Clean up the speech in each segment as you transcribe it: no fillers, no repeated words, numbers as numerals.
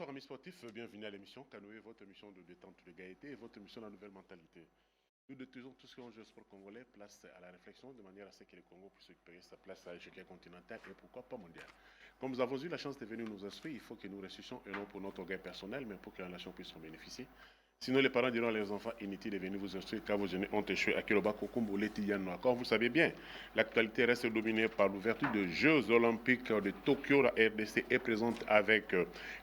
Bonsoir amis sportifs, bienvenue à l'émission Canoë, votre émission de détente de gaieté et votre émission de la nouvelle mentalité. Nous détruisons tout ce qui est enjeu sport congolais, place à la réflexion de manière à ce que le Congo puisse récupérer sa place à l'échiquier continental et pourquoi pas mondial. Comme nous avons eu la chance de venir nous instruire, il faut que nous ressuscions et non pour notre gain personnel, mais pour que la nation puisse en bénéficier. Sinon, les parents diront à leurs enfants inutiles de venir vous instruire car vos jeunes ont échoué à Kiloba, Kokumbo, Letiyano. Comme vous savez bien, l'actualité reste dominée par l'ouverture des Jeux Olympiques de Tokyo. La RDC est présente avec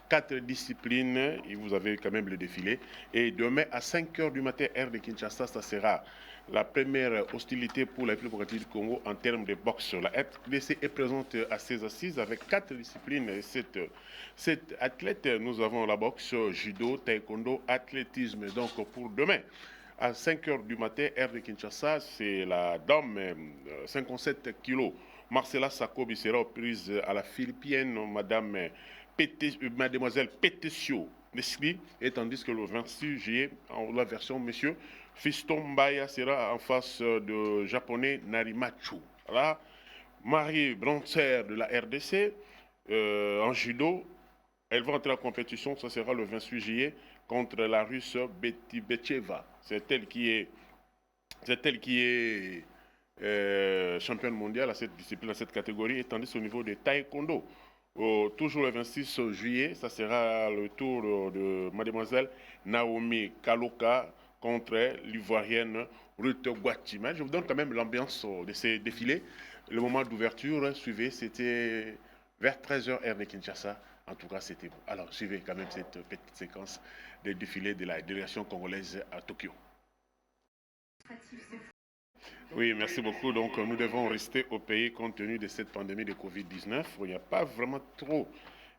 4 disciplines et vous avez quand même le défilé. Et demain à 5h du matin, heure de Kinshasa, ça sera la première hostilité pour la République démocratique du Congo en termes de boxe. La RDC est présente à ses assises avec 4 disciplines. Cette athlète, nous avons la boxe, judo, taekwondo, athlétisme. Donc pour demain, à 5h du matin, heure de Kinshasa, c'est la dame 57 kilos. Marcela Sakobi sera prise à la philippienne, mademoiselle Petesio. Et tandis que le 26 juillet, en la version monsieur, Fiston Mbaya sera en face de japonais Narimachu. Voilà. Marie Bronzer de la RDC en judo, elle va entrer en compétition, ça sera le 28 juillet contre la russe Betty Becheva. C'est elle qui est championne mondiale à cette discipline, à cette catégorie, et tandis au niveau de taekwondo, toujours le 26 juillet, ça sera le tour de mademoiselle Naomi Kaloka contre l'ivoirienne Ruth Guachima. Je vous donne quand même l'ambiance de ces défilés. Le moment d'ouverture, suivez, c'était vers 13h heure de Kinshasa. En tout cas, c'était vous. Alors, suivez quand même cette petite séquence des défilés de la délégation congolaise à Tokyo. Oui, merci beaucoup. Donc, nous devons rester au pays compte tenu de cette pandémie de Covid-19. Il n'y a pas vraiment trop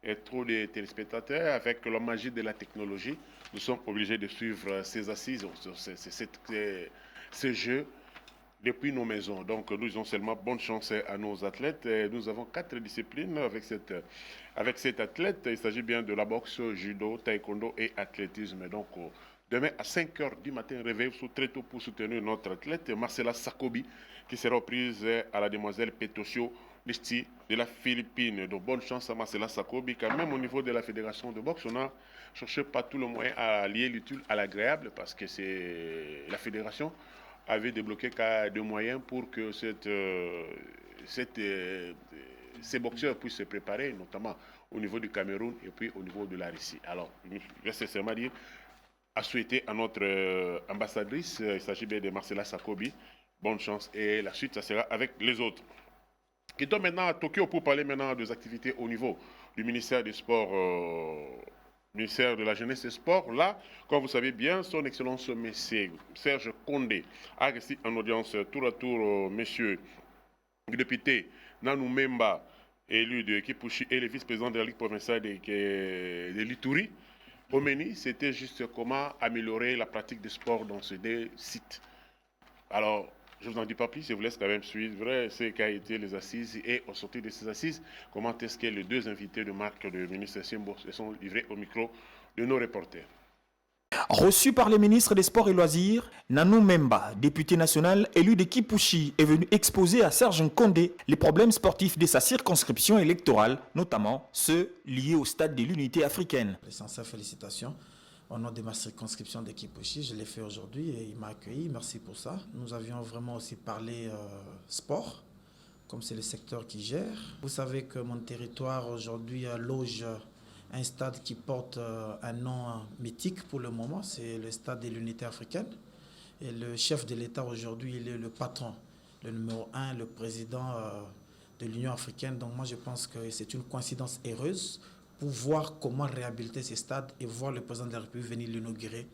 de téléspectateurs. Avec la magie de la technologie, nous sommes obligés de suivre ces assises, ces jeux depuis nos maisons. Donc, nous disons seulement bonne chance à nos athlètes. Et nous avons 4 disciplines avec cet athlète. Il s'agit bien de la boxe, judo, taekwondo et athlétisme. Donc, demain à 5h du matin, réveillez-vous très tôt pour soutenir notre athlète Marcela Sakobi qui sera prise à la demoiselle Petosio Listi de la Philippine. Donc bonne chance à Marcela Sakobi. Quand même au niveau de la fédération de boxe, on a cherché pas tout le moyen à lier l'utile à l'agréable parce que c'est la fédération avait débloqué des moyens pour que ces boxeurs puissent se préparer, notamment au niveau du Cameroun et puis au niveau de la Russie. Alors, je vais sincèrement dire à souhaiter à notre ambassadrice, il s'agit bien de Marcela Sakobi, bonne chance et la suite, ça sera avec les autres. Quittons maintenant à Tokyo pour parler maintenant des activités au niveau du ministère des Sports, ministère de la Jeunesse et Sport. Là, comme vous savez bien, son Excellence Monsieur Serge Condé a reçu en audience tour à tour Monsieur le député Nanou Memba, élu de Kipushi, et le vice-président de la Ligue provinciale de l'Ituri. Au menu, c'était juste comment améliorer la pratique du sport dans ces deux sites. Alors, je ne vous en dis pas plus, je vous laisse quand même suivre ce qu'a été les assises et au sortir de ces assises, comment est-ce que les 2 invités de marque du ministre Simbo se sont livrés au micro de nos reporters. Reçu par les ministres des Sports et Loisirs, Nanou Memba, député national élu de Kipushi, est venu exposer à Serge Nkondé les problèmes sportifs de sa circonscription électorale, notamment ceux liés au stade de l'unité africaine. Les sincères félicitations au nom de ma circonscription de Kipushi. Je l'ai fait aujourd'hui et il m'a accueilli. Merci pour ça. Nous avions vraiment aussi parlé sport, comme c'est le secteur qui gère. Vous savez que mon territoire aujourd'hui loge un stade qui porte un nom mythique pour le moment, c'est le stade de l'unité africaine. Et le chef de l'État aujourd'hui, il est le patron, le numéro 1, le président de l'Union africaine. Donc moi je pense que c'est une coïncidence heureuse pour voir comment réhabiliter ces stades et voir le président de la République venir l'inaugurer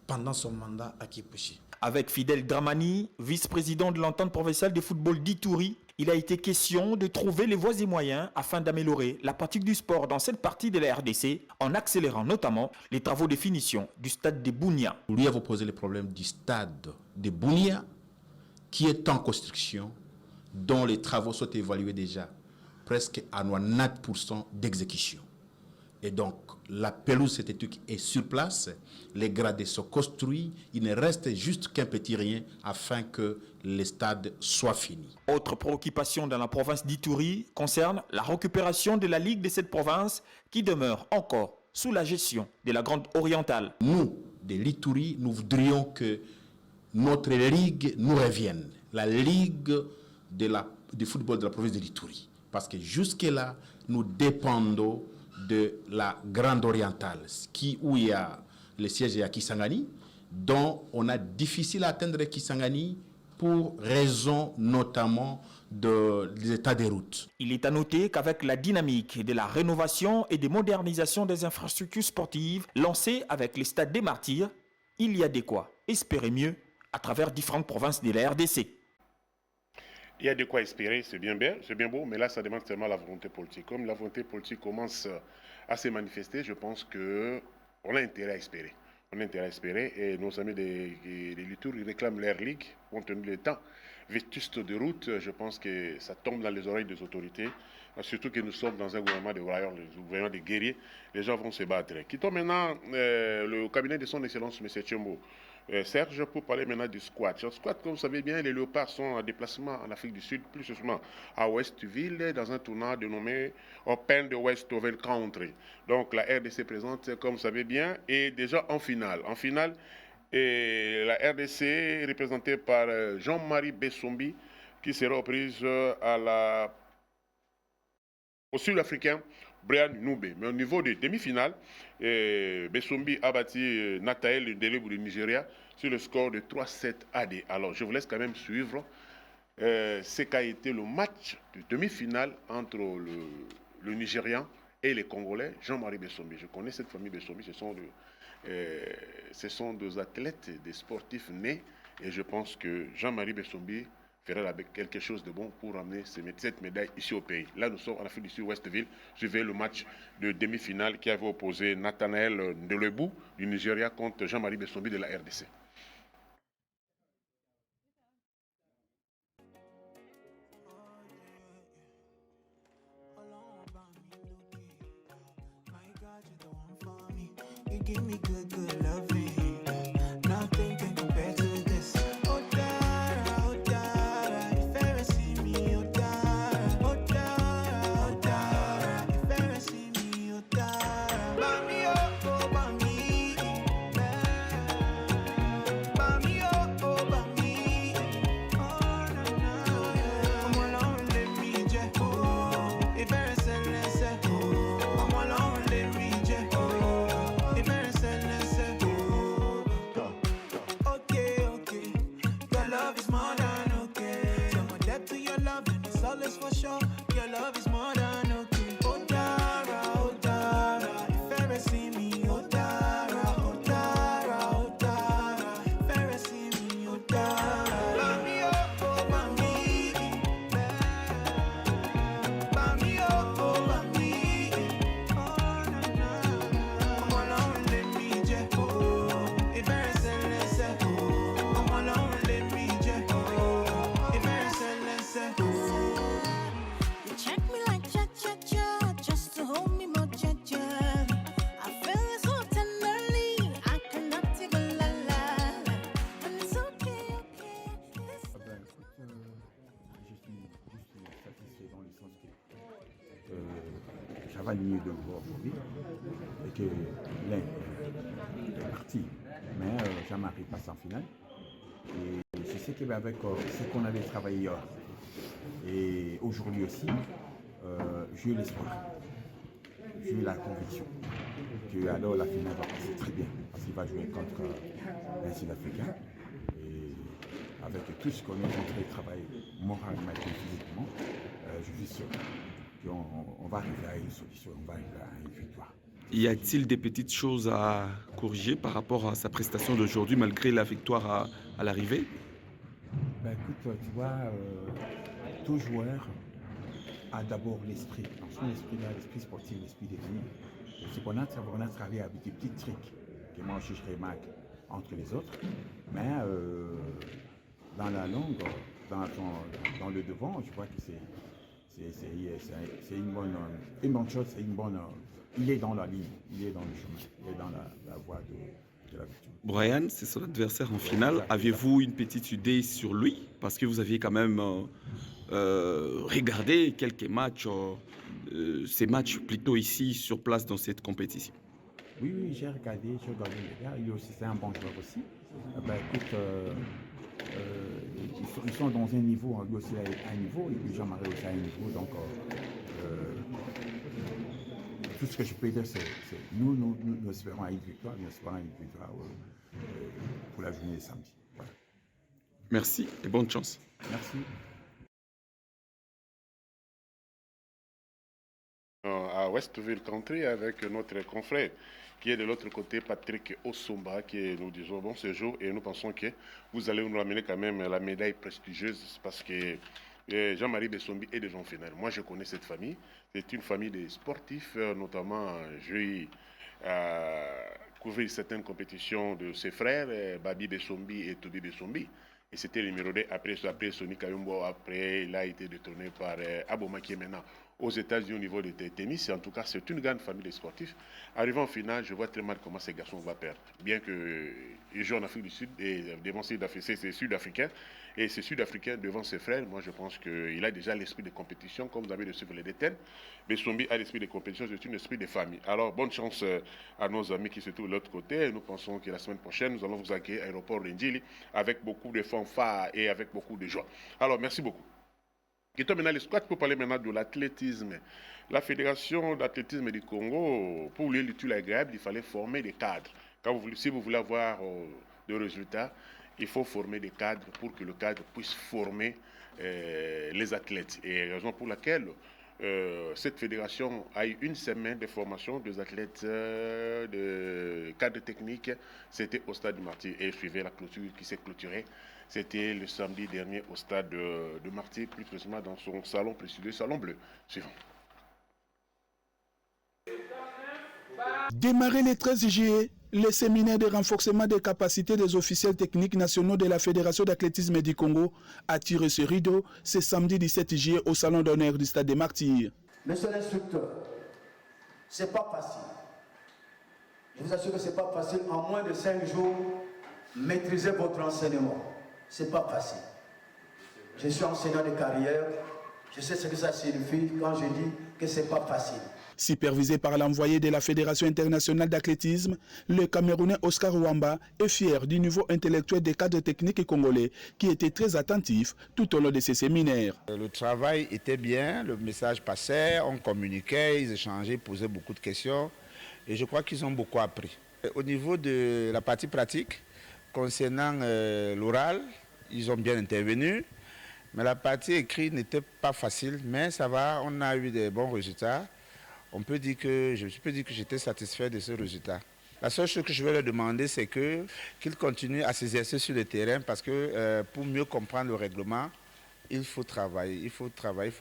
pendant son mandat à Kipushi. Avec Fidel Dramani, vice-président de l'entente provinciale de football d'Ituri, il a été question de trouver les voies et moyens afin d'améliorer la pratique du sport dans cette partie de la RDC en accélérant notamment les travaux de finition du stade de Bunia. Lui a posé le problème du stade de Bunia qui est en construction, dont les travaux sont évalués déjà presque à 90% d'exécution. Et donc, la pelouse synthétique est sur place, les gradés sont construits, il ne reste juste qu'un petit rien afin que le stade soit fini. Autre préoccupation dans la province d'Ituri concerne la récupération de la ligue de cette province qui demeure encore sous la gestion de la Grande Orientale. Nous, de l'Ituri, nous voudrions que notre ligue nous revienne, la ligue du football de la province de l'Ituri. Parce que jusque-là, nous dépendons de la Grande Orientale, où il y a le siège à Kisangani, dont on a difficile à atteindre Kisangani pour raison notamment des états des routes. Il est à noter qu'avec la dynamique de la rénovation et de modernisation des infrastructures sportives lancée avec les stades des Martyrs, il y a de quoi espérer mieux à travers différentes provinces de la RDC. Il y a de quoi espérer, c'est bien beau, mais là, ça demande seulement la volonté politique. Comme la volonté politique commence à se manifester, je pense qu'on a intérêt à espérer. On a intérêt à espérer et nos amis des Littours, ils réclament leur ligue, compte tenu du temps vétuste de route. Je pense que ça tombe dans les oreilles des autorités, surtout que nous sommes dans un gouvernement de warriors, un gouvernement de guerriers. Les gens vont se battre. Quittons maintenant le cabinet de son excellence, M. Tchembo. Serge, pour parler maintenant du squat. Le squat, comme vous savez bien, les léopards sont en déplacement en Afrique du Sud, plus justement à Westville, dans un tournoi dénommé Open de Westover Country. Donc la RDC présente, comme vous savez bien, est déjà en finale. En finale, et la RDC représentée par Jean-Marie Bessombi, qui sera reprise au Sud-Africain Brian Noubé. Mais au niveau des demi-finales, Bessombi a battu Nathael Delebou du Nigeria sur le score de 3-7 AD. Alors, je vous laisse quand même suivre ce qu'a été le match de demi-finale entre le Nigérian et les Congolais, Jean-Marie Bessombi. Je connais cette famille Bessombi, ce sont des athlètes, des sportifs nés, et je pense que Jean-Marie Bessombi ferait quelque chose de bon pour ramener cette médaille ici au pays. Là, nous sommes en Afrique du Sud, Westville. Je vais le match de demi-finale qui avait opposé Nathanaël Ndelebou du Nigeria contre Jean-Marie Bessombi de la RDC. Give me good loving. Nothing can compare to this. Oh Dara, if ever see me, oh Dara, if ever see me, oh Dara. Bami oh bami, bami oh bami. Oh na na, I'm alone, let me jet. If ever say, I'm alone, let me jet. For sure, your love is more than okay. Oh Dara, if ever see me, oh Dara, if ever see me, oh Dara. Bami oh bami, bami oh bami. Oh na na, I'm alone, let me jet. If ever say, I'm alone, let me jet. If ever say. Check me like cha-cha-cha, just to hold me more cha-cha. I feel it so tenderly, I cannot take a la-la. And it's okay. Je suis juste satisfait dans le sens que j'avais mieux de voir aujourd'hui et que l'un est parti, mais Jean-Marie passe en finale. Et je sais qu'avec ce qu'on avait travaillé hier, et aujourd'hui aussi, j'ai eu l'espoir, j'ai eu la conviction que alors la finale va passer très bien parce qu'il va jouer contre un Sud-Africain et avec tout ce qu'on est en train de travailler moralement et physiquement, je suis sûr qu'on va arriver à une solution, on va arriver à une victoire. Y a-t-il des petites choses à corriger par rapport à sa prestation d'aujourd'hui malgré la victoire à l'arrivée? Ben écoute, tu vois, tout joueur a d'abord l'esprit. Dans son esprit-là, l'esprit sportif, l'esprit de gagner. C'est qu'on a travaillé avec des petits trucs que moi je remarque entre les autres. Mais dans la longue, dans le devant, je vois que c'est une bonne chose, c'est une bonne. Il est dans la ligne, il est dans le chemin, il est dans la voie de la victoire. Brian, c'est son adversaire en finale. Aviez-vous une petite idée sur lui? Parce que vous aviez quand même regardé quelques matchs, ces matchs plutôt ici sur place dans cette compétition. Oui, j'ai regardé les gars. Lui aussi, c'est un bon joueur aussi. Écoute, ils sont dans un niveau, lui aussi à un niveau, et puis Jean-Marie aussi à un niveau. Donc, tout ce que je peux dire, c'est nous espérons une victoire, pour la journée de samedi. Voilà. Merci et bonne chance. Merci. À Westville Country avec notre confrère qui est de l'autre côté, Patrick Osumba, qui nous disons bon séjour et nous pensons que vous allez nous ramener quand même la médaille prestigieuse parce que Jean-Marie Bessombi est déjà en finale. Moi, je connais cette famille. C'est une famille de sportifs, notamment j'ai couvert certaines compétitions de ses frères, Babi Bessombi et Tobi Bessombi. Et c'était le numéro 2 après Sonny Kayumbo. Après, il a été détourné par Aboma qui est maintenant aux États-Unis au niveau de tennis. En tout cas, c'est une grande famille de sportifs. Arrivant en finale, je vois très mal comment ces garçons vont perdre. Bien qu'ils jouent en Afrique du Sud et devant c'est Sud-Africain. Et c'est Sud-Africain devant ses frères. Moi, je pense qu'il a déjà l'esprit de compétition, comme vous avez de suivre les détails. Bessombi a l'esprit de compétition, c'est un esprit de famille. Alors, bonne chance à nos amis qui se trouvent de l'autre côté. Nous pensons que la semaine prochaine, nous allons vous accueillir à l'aéroport Rendili avec beaucoup de fanfares et avec beaucoup de joie. Alors, merci beaucoup. Quittons maintenant le squat pour parler maintenant de l'athlétisme. La Fédération d'athlétisme du Congo, pour lui, l'utile agréable, il fallait former des cadres. Si vous voulez avoir des résultats, il faut former des cadres pour que le cadre puisse former les athlètes. Et raison pour laquelle cette fédération a eu une semaine de formation des athlètes de cadres techniques. C'était au stade du Martyr et suivait la clôture qui s'est clôturée. C'était le samedi dernier au stade de Martyr, plus précisément dans son salon prestigieux, salon bleu. Suivant. Démarré le 13 juillet, le séminaire de renforcement des capacités des officiels techniques nationaux de la Fédération d'athlétisme du Congo a tiré ce rideau ce samedi 17 juillet au salon d'honneur du stade des Martyrs. Monsieur l'instructeur, c'est pas facile. Je vous assure que c'est pas facile. En moins de 5 jours, maîtriser votre enseignement. C'est pas facile. Je suis enseignant de carrière. Je sais ce que ça signifie quand je dis que c'est pas facile. Supervisé par l'envoyé de la Fédération internationale d'athlétisme, le Camerounais Oscar Wamba est fier du niveau intellectuel des cadres techniques congolais qui étaient très attentifs tout au long de ces séminaires. Le travail était bien, le message passait, on communiquait, ils échangeaient, posaient beaucoup de questions et je crois qu'ils ont beaucoup appris. Au niveau de la partie pratique, concernant l'oral, ils ont bien intervenu, mais la partie écrite n'était pas facile, mais ça va, on a eu des bons résultats. Je peux dire que j'étais satisfait de ce résultat. La seule chose que je vais leur demander, c'est qu'ils continuent à s'exercer sur le terrain parce que pour mieux comprendre le règlement, il faut travailler, il faut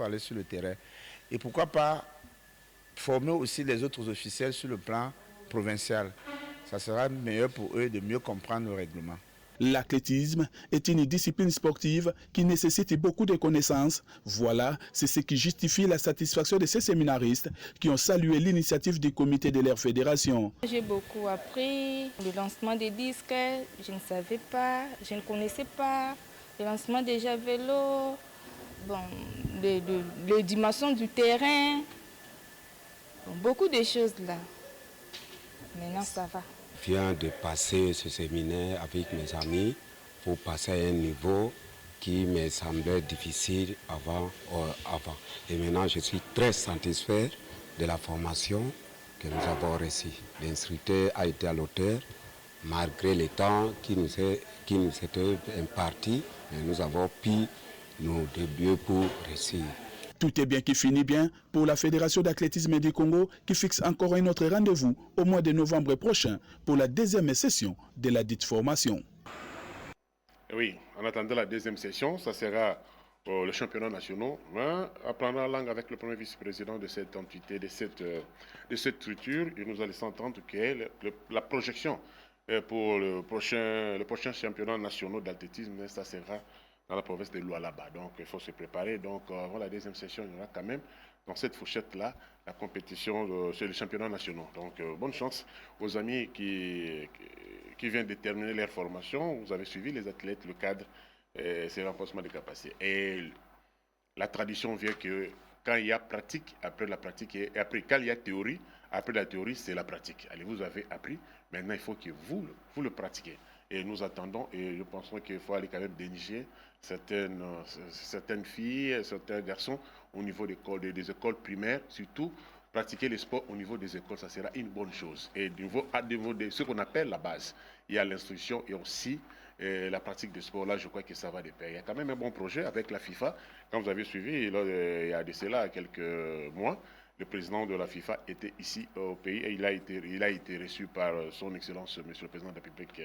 aller sur le terrain. Et pourquoi pas former aussi les autres officiels sur le plan provincial. Ça sera meilleur pour eux de mieux comprendre le règlement. L'athlétisme est une discipline sportive qui nécessite beaucoup de connaissances. Voilà, c'est ce qui justifie la satisfaction de ces séminaristes qui ont salué l'initiative du comité de leur fédération. J'ai beaucoup appris. Le lancement des disques, je ne savais pas, je ne connaissais pas. Le lancement des javelots, les dimensions du terrain, beaucoup de choses là. Maintenant, ça va. Je viens de passer ce séminaire avec mes amis pour passer à un niveau qui me semblait difficile avant. Et maintenant, je suis très satisfait de la formation que nous avons reçue. L'instructeur a été à l'auteur, malgré le temps qui nous était imparti, mais nous avons pu nous débrouiller pour réussir. Tout est bien qui finit bien pour la Fédération d'athlétisme du Congo qui fixe encore un autre rendez-vous au mois de novembre prochain pour la deuxième session de la dite formation. Oui, en attendant la deuxième session, ça sera le championnat national. Apprendre la langue avec le premier vice-président de cette entité, de cette structure, et nous allons s'entendre que la projection pour le prochain championnat national d'athlétisme, ça sera dans la province de Lualaba. Donc, il faut se préparer. Donc, avant la deuxième session, il y aura quand même, dans cette fourchette-là, la compétition sur le championnat national. Donc, bonne chance aux amis qui viennent de terminer leur formation. Vous avez suivi les athlètes, le cadre, ces renforcements de capacités. Et la tradition veut que quand il y a pratique, après la pratique, et après, quand il y a théorie, après la théorie, c'est la pratique. Allez, vous avez appris, maintenant il faut que vous le pratiquez. Et nous attendons, et je pense qu'il faut aller quand même dénicher certaines filles, certains garçons au niveau des écoles primaires, surtout pratiquer les sports au niveau des écoles, ça sera une bonne chose. Et à niveau de ce qu'on appelle la base, il y a l'instruction et aussi la pratique de sport. Là, je crois que ça va de pair. Il y a quand même un bon projet avec la FIFA. Quand vous avez suivi, il y a de cela quelques mois, le président de la FIFA était ici au pays et il a été reçu par son Excellence, Monsieur le Président de la République,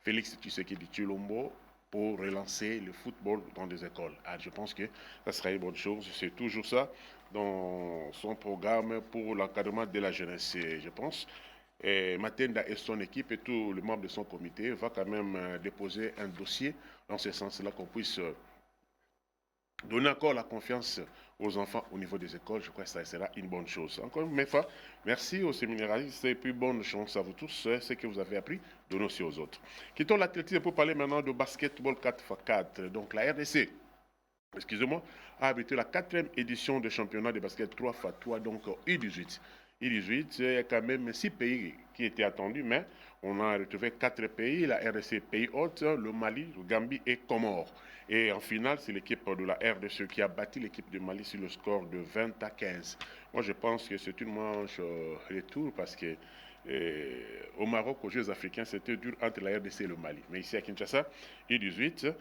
Félix Tshisekedi Tshilombo, pour relancer le football dans des écoles. Ah, je pense que ça sera une bonne chose. C'est toujours ça dans son programme pour l'encadrement de la jeunesse. Et je pense Matenda et son équipe et tous les membres de son comité vont quand même déposer un dossier dans ce sens-là, qu'on puisse donner encore la confiance aux enfants au niveau des écoles. Je crois que ça sera une bonne chose. Encore une fois, merci aux séminaristes et puis bonne chance à vous tous. Ce que vous avez appris, donnez aussi aux autres. Quittons l'athlétisme pour parler maintenant de basketball 4x4. Donc la RDC, excusez-moi, a abrité la 4e édition du championnat de basket 3x3, donc U18. U18, il y a quand même 6 pays qui étaient attendus, mais on a retrouvé 4 pays, la RDC pays hôte, le Mali, le Gambie et Comores. Et en finale, c'est l'équipe de la RDC qui a battu l'équipe de Mali sur le score de 20-15. Moi, je pense que c'est une manche retour parce que au Maroc, aux Jeux africains, c'était dur entre la RDC et le Mali. Mais ici à Kinshasa, U18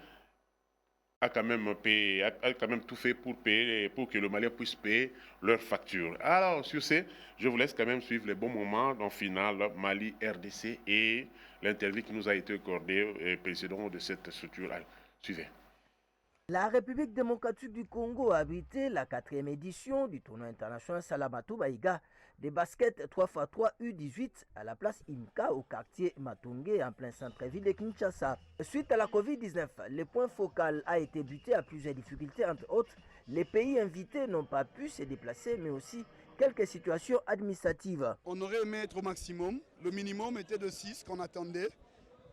a quand même tout fait pour que le Mali puisse payer leurs factures. Alors, sur ce, je vous laisse quand même suivre les bons moments en finale Mali-RDC et l'interview qui nous a été accordée précédemment de cette structure. Alors, suivez. La République démocratique du Congo a abrité la 4e édition du tournoi international Salamatu Baïga des baskets 3x3 U18 à la place IMCA au quartier Matungé en plein centre-ville de Kinshasa. Suite à la Covid-19, le point focal a été buté à plusieurs difficultés, entre autres, les pays invités n'ont pas pu se déplacer, mais aussi quelques situations administratives. On aurait aimé être au maximum, le minimum était de 6 qu'on attendait.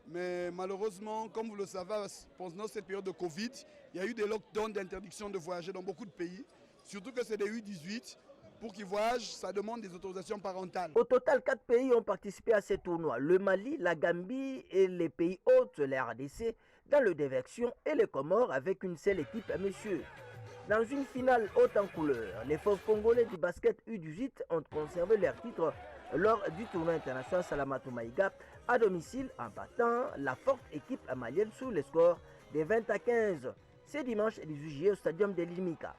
Mais malheureusement, comme vous le savez, pendant cette période de Covid, il y a eu des lockdowns d'interdiction de voyager dans beaucoup de pays. Surtout que c'est des U18. Pour qu'ils voyagent, ça demande des autorisations parentales. Au total, 4 pays ont participé à ces tournois. Le Mali, la Gambie et les pays hôtes, la RDC, dans le diversion et les Comores avec une seule équipe, messieurs. Dans une finale haute en couleur, les forces congolais du basket U18 ont conservé leur titre lors du tournoi international Salamatu Maïga à domicile en battant la forte équipe malienne sous le score de 20-15. C'est dimanche 18 juillet au stadium de Limika.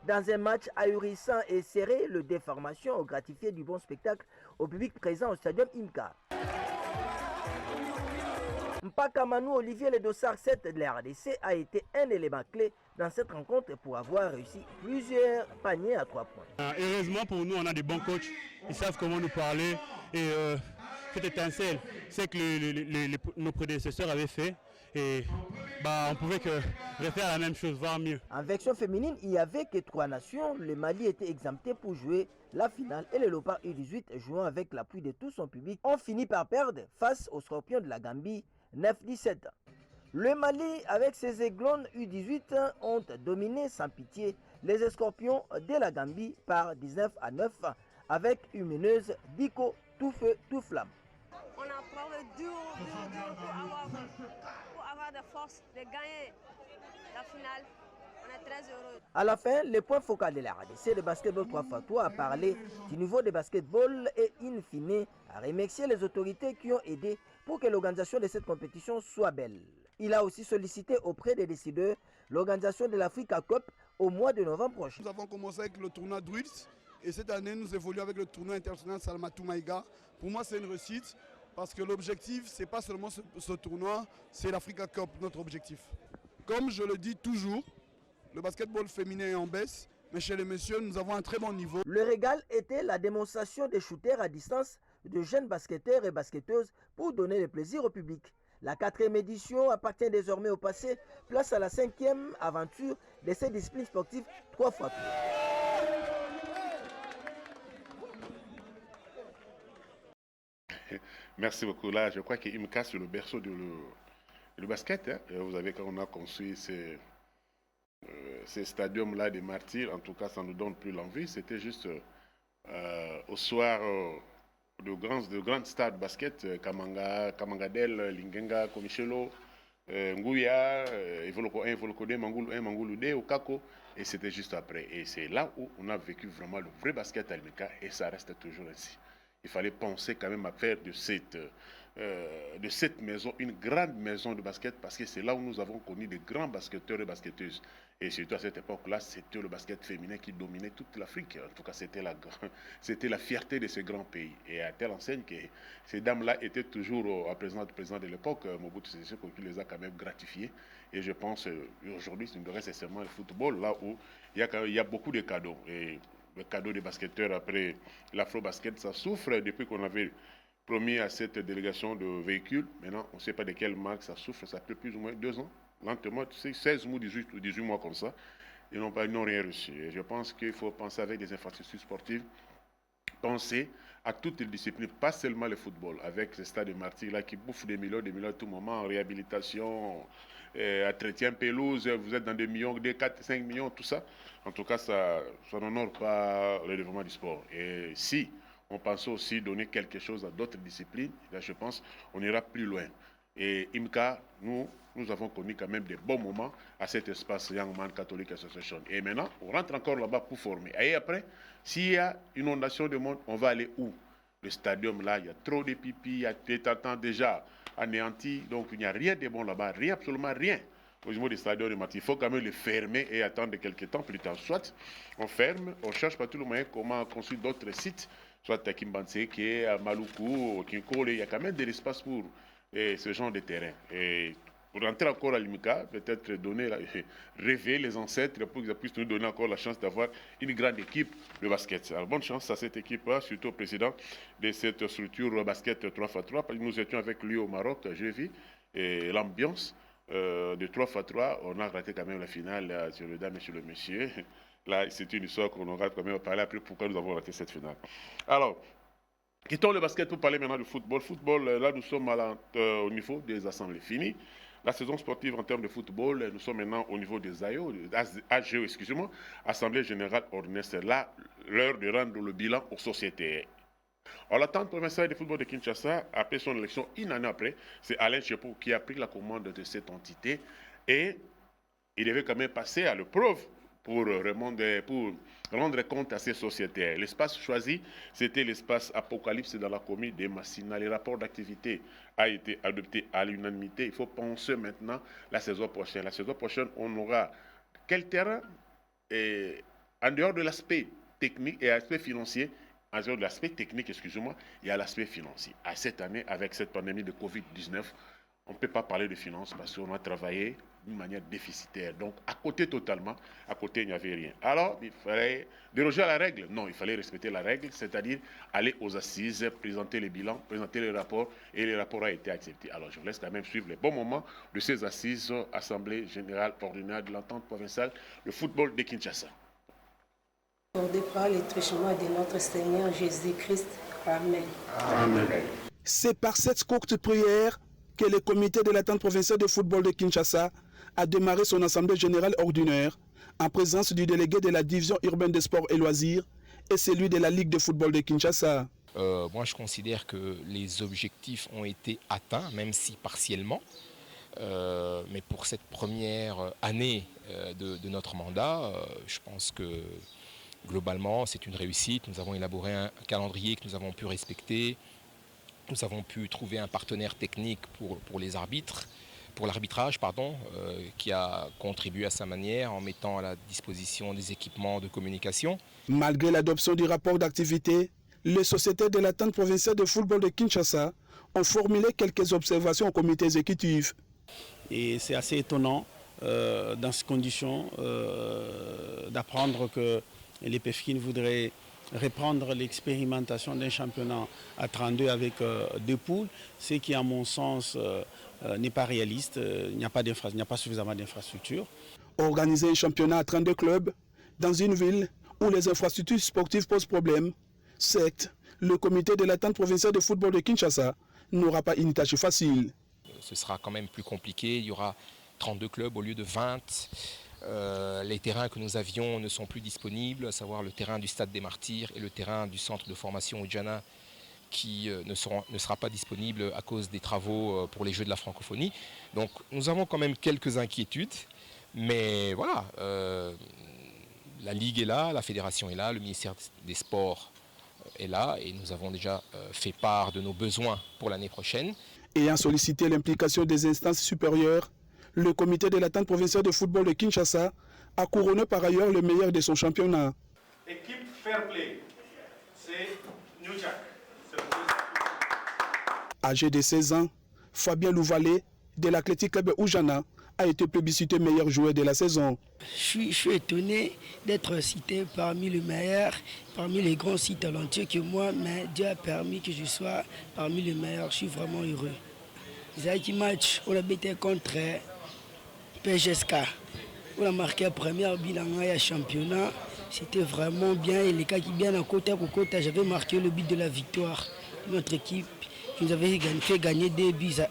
Dans un match ahurissant et serré, le déformation a gratifié du bon spectacle au public présent au stadium IMCA. Mpaka Manu Olivier Le Dossard 7 de la RDC a été un élément clé dans cette rencontre pour avoir réussi plusieurs paniers à 3 points. Heureusement pour nous, on a des bons coachs, ils savent comment nous parler et cette étincelle, c'est que nos prédécesseurs avaient fait et on pouvait que refaire la même chose, voire mieux. En version féminine, il n'y avait que 3 nations, le Mali était exempté pour jouer la finale et les Léopards U18 jouant avec l'appui de tout son public ont fini par perdre face aux Scorpions de la Gambie 9-17. Le Mali, avec ses aiglons U18, ont dominé sans pitié les Scorpions de la Gambie par 19-9 avec une meneuse Diko tout feu, tout flamme. On a prouvé dur pour avoir de force de gagner la finale. On est très heureux. À la fin, le point focal de la RDC de basketball 3x3 a parlé du niveau de basketball et in fine a remercié les autorités qui ont aidé pour que l'organisation de cette compétition soit belle. Il a aussi sollicité auprès des décideurs l'organisation de l'Africa Cup au mois de novembre prochain. Nous avons commencé avec le tournoi Druids et cette année nous évoluons avec le tournoi international Salamatu Maïga. Pour moi c'est une réussite parce que l'objectif c'est pas seulement ce tournoi, c'est l'Africa Cup, notre objectif. Comme je le dis toujours, le basketball féminin est en baisse, mais chez les messieurs nous avons un très bon niveau. Le régal était la démonstration des shooters à distance de jeunes basketteurs et basketteuses pour donner le plaisir au public. La 4e édition appartient désormais au passé, place à la 5e aventure de cette discipline sportive 3x3. Merci beaucoup. Là, je crois qu'il me casse le berceau du basket. Hein. Vous avez, quand on a construit ces stadiums-là des martyrs, en tout cas, ça ne nous donne plus l'envie. C'était juste au soir de grands stades basket, Kamangadel, Lingenga, Komichelo, Nguya, Evoloko 1, Evoloko 2, Mangoulou 1, Mangoulou 2, Okako, et c'était juste après. Et c'est là où on a vécu vraiment le vrai basket à Limika, et ça reste toujours ainsi. Il fallait penser quand même à faire de cette maison une grande maison de basket, parce que c'est là où nous avons connu de grands basketteurs et basketteuses. Et surtout à cette époque-là, c'était le basket féminin qui dominait toute l'Afrique. En tout cas, c'était la fierté de ce grand pays. Et à telle enseigne que ces dames-là étaient toujours à présent, le président de l'époque, Mobutu Sese Seko, qui les a quand même gratifiées. Et je pense aujourd'hui, ce ne reste seulement le football, là où il y a beaucoup de cadeaux. Et le cadeau des basketteurs après l'afro-basket, ça souffre depuis qu'on avait promis à cette délégation de véhicules. Maintenant, on ne sait pas de quelle marque ça souffre, ça fait plus ou moins 2 ans. Lentement, tu sais, 16 mois, 18 mois comme ça, ils n'ont rien reçu. Et je pense qu'il faut penser avec des infrastructures sportives, penser à toutes les disciplines, pas seulement le football, avec ces stades de martyrs là qui bouffent des millions à tout moment, en réhabilitation, entretien pelouse, vous êtes dans des millions, des 4, 5 millions, tout ça. En tout cas, ça n'honore pas le développement du sport. Et si on pense aussi donner quelque chose à d'autres disciplines, là je pense on ira plus loin. Et IMCA, nous avons connu quand même des bons moments à cet espace Young Man Catholic Association. Et maintenant, on rentre encore là-bas pour former. Et après, s'il y a une inondation de monde, on va aller où? Le stadium là, il y a trop de pipi, il y a des tatans déjà anéantis, donc il n'y a rien de bon là-bas, rien, absolument rien. Au niveau des stadiums de Martyrs, il faut quand même les fermer et attendre quelques temps plus tard. Soit on ferme, on cherche par tous les moyens comment construire d'autres sites, soit à Kimbanseke, à Maluku, au Kinkole, il y a quand même de l'espace pour ce genre de terrain. Et pour rentrer encore à Limika, peut-être rêver les ancêtres pour qu'ils puissent nous donner encore la chance d'avoir une grande équipe de basket. Alors bonne chance à cette équipe-là, surtout au président de cette structure basket 3x3, parce que nous étions avec lui au Maroc, j'ai vu, et l'ambiance de 3x3, on a raté quand même la finale sur le dame et sur le monsieur. Là, c'est une histoire qu'on aura quand même parlé après pourquoi nous avons raté cette finale. Alors, quittons le basket pour parler maintenant du football. Football, là, nous sommes au niveau des assemblées finies. La saison sportive en termes de football, nous sommes maintenant au niveau des AGO, excusez-moi, Assemblée Générale Ordinaire. C'est là l'heure de rendre le bilan aux sociétés. Alors, l'attente provinciale de football de Kinshasa, après son élection, une année après, c'est Alain Chepou qui a pris la commande de cette entité et il devait quand même passer à l'épreuve pour rendre compte à ces sociétés. L'espace choisi, c'était l'espace Apocalypse dans la commune de Massina. Les rapports d'activité a été adopté à l'unanimité. Il faut penser maintenant la saison prochaine. La saison prochaine, on aura quel terrain et en dehors de l'aspect technique et l'aspect financier, en dehors de l'aspect technique, excusez-moi, il y a l'aspect financier. À cette année, avec cette pandémie de Covid-19, on ne peut pas parler de finances parce qu'on a travaillé d'une manière déficitaire. Donc, à côté totalement, à côté, il n'y avait rien. Alors, il fallait déroger à la règle. Non, il fallait respecter la règle, c'est-à-dire aller aux assises, présenter les bilans, présenter les rapports, et les rapports ont été acceptés. Alors, je vous laisse quand même suivre les bons moments de ces assises, Assemblée Générale Ordinaire de l'Entente Provinciale, le football de Kinshasa. Accordé par les truchements de notre Seigneur Jésus-Christ. Amen. Amen. C'est par cette courte prière que le comité de l'Entente provinciale de football de Kinshasa a démarré son assemblée générale ordinaire en présence du délégué de la division urbaine des sports et loisirs et celui de la Ligue de football de Kinshasa. Moi, je considère que les objectifs ont été atteints, même si partiellement. Mais pour cette première année de notre mandat, je pense que globalement, c'est une réussite. Nous avons élaboré un calendrier que nous avons pu respecter. Nous avons pu trouver un partenaire technique pour les arbitres, pour l'arbitrage, qui a contribué à sa manière en mettant à la disposition des équipements de communication. Malgré l'adoption du rapport d'activité, les sociétés de l'Entente provinciale de football de Kinshasa ont formulé quelques observations au comité exécutif. Et c'est assez étonnant dans ces conditions d'apprendre que les PEFKIN voudraient reprendre l'expérimentation d'un championnat à 32 avec 2 poules, ce qui à mon sens n'est pas réaliste. Il n'y a pas suffisamment d'infrastructures. Organiser un championnat à 32 clubs dans une ville où les infrastructures sportives posent problème, certes, le comité de l'Entente provinciale de football de Kinshasa n'aura pas une tâche facile. Ce sera quand même plus compliqué, il y aura 32 clubs au lieu de 20. Les terrains que nous avions ne sont plus disponibles, à savoir le terrain du Stade des Martyrs et le terrain du centre de formation Oudjana qui ne sera pas disponible à cause des travaux pour les Jeux de la francophonie. Donc nous avons quand même quelques inquiétudes, mais voilà, la Ligue est là, la Fédération est là, le ministère des Sports est là et nous avons déjà fait part de nos besoins pour l'année prochaine. Ayant sollicité l'implication des instances supérieures, le comité de l'attente provinciale de football de Kinshasa a couronné par ailleurs le meilleur de son championnat. Équipe fair play, c'est New Jack. Âgé de 16 ans, Fabien Louvalet de l'Athletic Club Oujana a été plébiscité meilleur joueur de la saison. Je suis étonné d'être cité parmi les meilleurs, parmi les grands si talentueux que moi, mais Dieu a permis que je sois parmi les meilleurs. Je suis vraiment heureux. Zaki match, on a battu contre PGSK. On a marqué la première bilan championnat. C'était vraiment bien. Et les cas qui viennent à côté, j'avais marqué le but de la victoire. Notre équipe qui nous avait fait gagner 2-1.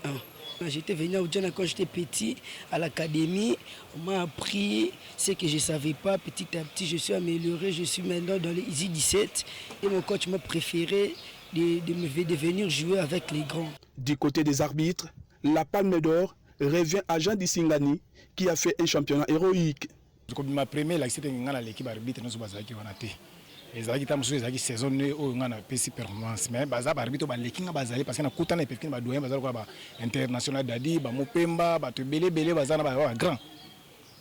J'étais venu à Oudjana quand j'étais petit, à l'académie. On m'a appris ce que je ne savais pas. Petit à petit, je suis amélioré. Je suis maintenant dans les Easy 17. Et mon coach m'a préféré de venir jouer avec les grands. Du côté des arbitres, la Palme d'Or revient à Jean Dissingani, qui a fait un championnat héroïque. Ma première l'équipe arbitre, ezalaki ta mosusu ezalaki saison oyo nga na pesi performance mais baza baarbitre baleki nga bazali parce que nakutana epefiki na badoyen bazali kola bainternational dadi bamopemba bato ebelebele baza na bagrand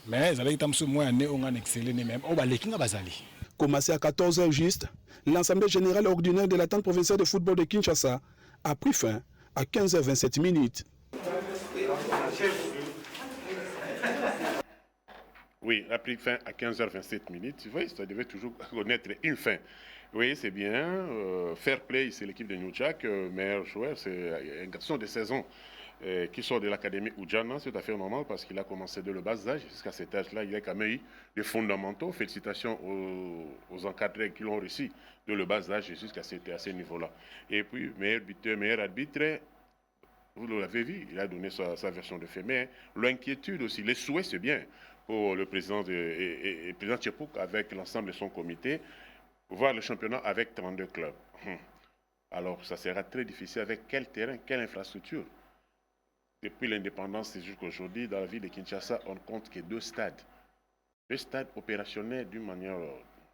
mais ezalaki ta mosusu moya ne oyo nga na excele ne même oyo baleki nga bazali. Commencé à 14h juste, l'Assemblée générale ordinaire de l'attente provinciale de football de Kinshasa a pris fin à 15h27 minutes. Oui, a pris fin à 15h27 minutes. Oui, ça devait toujours connaître une fin. Oui, c'est bien. Fair play, c'est l'équipe de New Jack. Meilleur joueur, c'est un garçon de 16 ans qui sort de l'académie Oudjana. C'est tout à fait normal parce qu'il a commencé de le bas âge. Jusqu'à cet âge-là, il a quand même eu des fondamentaux. Félicitations aux encadrés qui l'ont réussi de le bas âge jusqu'à ce niveau-là. Et puis, meilleur buteur, meilleur arbitre. Vous l'avez vu, il a donné sa version de fait. Mais l'inquiétude aussi, les souhaits, c'est bien pour le président président Tchepouk avec l'ensemble de son comité, voir le championnat avec 32 clubs. Alors, ça sera très difficile avec quel terrain, quelle infrastructure. Depuis l'indépendance jusqu'à aujourd'hui, dans la ville de Kinshasa, on ne compte que 2 stades. 2 stades opérationnels d'une manière